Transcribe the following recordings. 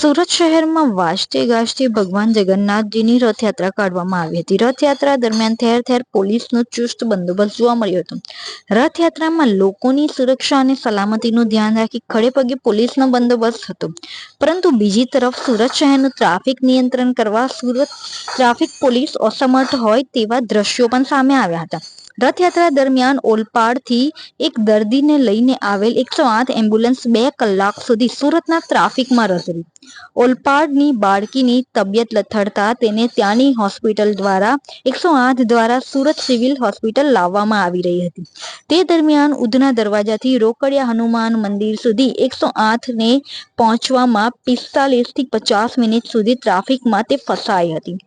સુરત શહેરમાં વાજતે ગાજતે ભગવાન જગન્નાથજીની રથયાત્રા કાઢવામાં આવી હતી। રથયાત્રા દરમિયાન ઠેર ઠેર પોલીસનો ચુસ્ત બંદોબસ્ત જોવા મળ્યો હતો। રથયાત્રામાં લોકોની સુરક્ષા અને સલામતીનું ધ્યાન રાખી ખડેપગે પોલીસનો બંદોબસ્ત હતો। પરંતુ બીજી તરફ સુરત શહેરનું ટ્રાફિક નિયંત્રણ કરવા સુરત ટ્રાફિક પોલીસ અસમર્થ હોય તેવા દ્રશ્યો પણ સામે આવ્યા હતા। રથયાત્રા દરમિયાન ઓલપાડથી એક દર્દીને લઈને આવેલ 108 એમ્બ્યુલન્સ 2 કલાક સુધી સુરતના ટ્રાફિકમાં રઝળી। ઓલપાડની બાળકીની તબિયત લથડતા તેને ત્યાંની હોસ્પિટલ દ્વારા 108 દ્વારા સુરત સિવિલ હોસ્પિટલ લાવવામાં આવી રહી હતી। તે દરમિયાન ઉધના દરવાજાથી રોકડિયા હનુમાન મંદિર સુધી 108 ને પહોંચવામાં 45 થી 50 મિનિટ સુધી ટ્રાફિકમાં તે ફસાઈ હતી।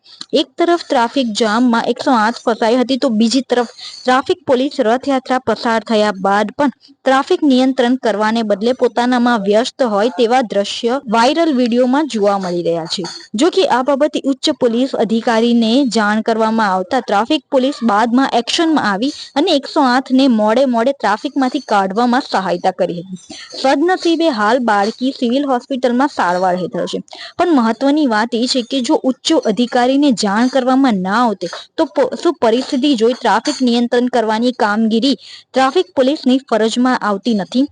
એક તરફ ટ્રાફિક જામમાં 108 ફસાઈ હતી તો બીજી તરફ ટ્રાફિક પોલીસ રથયાત્રા પસાર થયા બાદ પણ ટ્રાફિક નિયંત્રણ કરવાને બદલે પોતાનામાં વ્યસ્ત હોય તેવા દ્રશ્ય વાયરલ વિડીયોમાં જોવા મળી રહ્યા છે। જો કે આ બાબતે ઉચ્ચ પોલીસ અધિકારીને જાણ કરવામાં આવતા ટ્રાફિક પોલીસ બાદમાં એક્શનમાં આવી અને 108 ને મોડે ટ્રાફિકમાંથી કાઢવામાં સહાયતા કરી હતી। સદનસીબે હાલ બાળકી સિવિલ હોસ્પિટલમાં સારવાર હેઠળ છે। પણ મહત્વની વાત એ છે કે જો ઉચ્ચ અધિકારીને જાણ કરવામાં ના આવતે તો શું પરિસ્થિતિ જોઈ ટ્રાફિક નિયંત્રણ કરવાની કામગીરી ટ્રાફિક પોલીસની ફરજમાં આવતી નથી।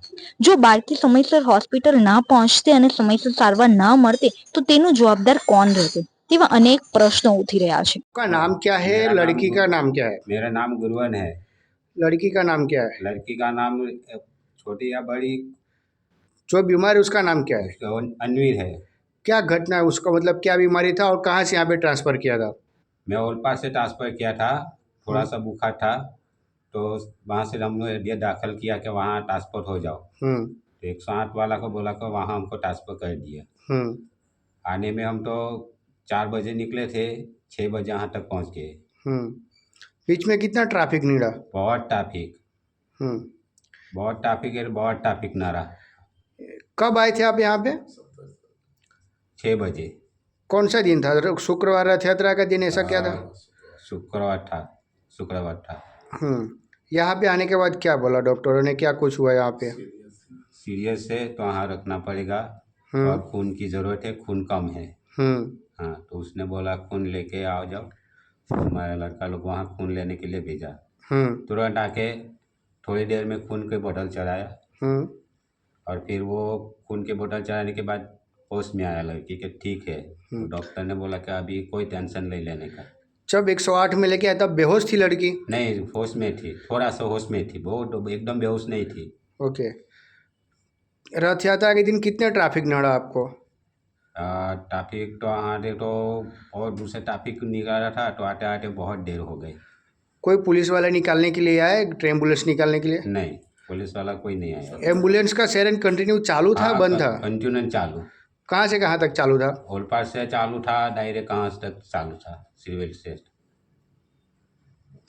જો બાળકી સમયસર હોસ્પિટલ ના પહોંચતે અને સમયસર સારવાર ના મળते तो तेનું जवाबदार कौन रहते तेवा अनेक प्रश्नों उठी रहा है। का नाम क्या है? लड़की का नाम क्या है? मेरा नाम गुरवन है। लड़की का नाम क्या है? लड़की का नाम छोटी या बड़ी? जो बीमार है उसका नाम क्या है? अनवीर है। क्या घटना है उसका, मतलब क्या बीमारी था और कहाँ से यहाँ पे ट्रांसफ़र किया था? मैं ओलपाड से ट्रांसफ़र किया था। थोड़ा सा बुखार था तो वहाँ से हम लोग ये दाखिल किया कि वहाँ ट्रांसफ़र हो जाओ। तो 108 वाला को बोला कि वहाँ हमको ट्रांसफ़र कर दिया। आने में हम तो 4 बजे निकले थे, 6 बजे यहाँ तक पहुँच गए। बीच में कितना ट्रैफिक निकला? बहुत ट्रैफिक है, बहुत ट्रैफिक ना रहा। कब आए थे आप यहाँ पे? 6 बजे। कौन सा दिन था? शुक्रवार रथ यात्रा का दिन, ऐसा क्या था? शुक्रवार था। यहाँ पे आने के बाद क्या बोला डॉक्टरों ने, क्या कुछ हुआ यहाँ पे? सीरियस है तो वहाँ रखना पड़ेगा और खून की ज़रूरत है, खून कम है। हाँ, तो उसने बोला खून लेके आओ जाओ। हमारा लड़का लोग वहाँ खून लेने के लिए भेजा। तुरंत आके थोड़ी देर में खून के बोतल चढ़ाया और फिर वो खून के बोतल चढ़ाने के बाद होश में आया लड़की के ठीक है। तो डॉक्टर ने बोला कि अभी कोई टेंशन नहीं लेने का। जब 108 में लेके आया तब बेहोश थी लड़की? नहीं, होश में थी, थोड़ा सा होश में थी, बहुत एकदम बेहोश नहीं थी। ओके। रथ यात्रा के दिन कितने ट्रैफिक नड़ा आपको? ट्रैफिक तो आते तो और दूसरे ट्रैफिक निकल रहा था तो आते आते बहुत देर हो गई। कोई पुलिस वाला निकालने के लिए आए, एम्बुलेंस निकालने के लिए? नहीं, पुलिस वाला कोई नहीं आया। एम्बुलेंस का सायरन कंटिन्यू चालू था, बंद था? कंटिन्यू चालू। कहाँ से कहाँ तक चालू था? ओलपाड से चालू था, डायरेक्ट कहाँ तक चालू था, सिविल से।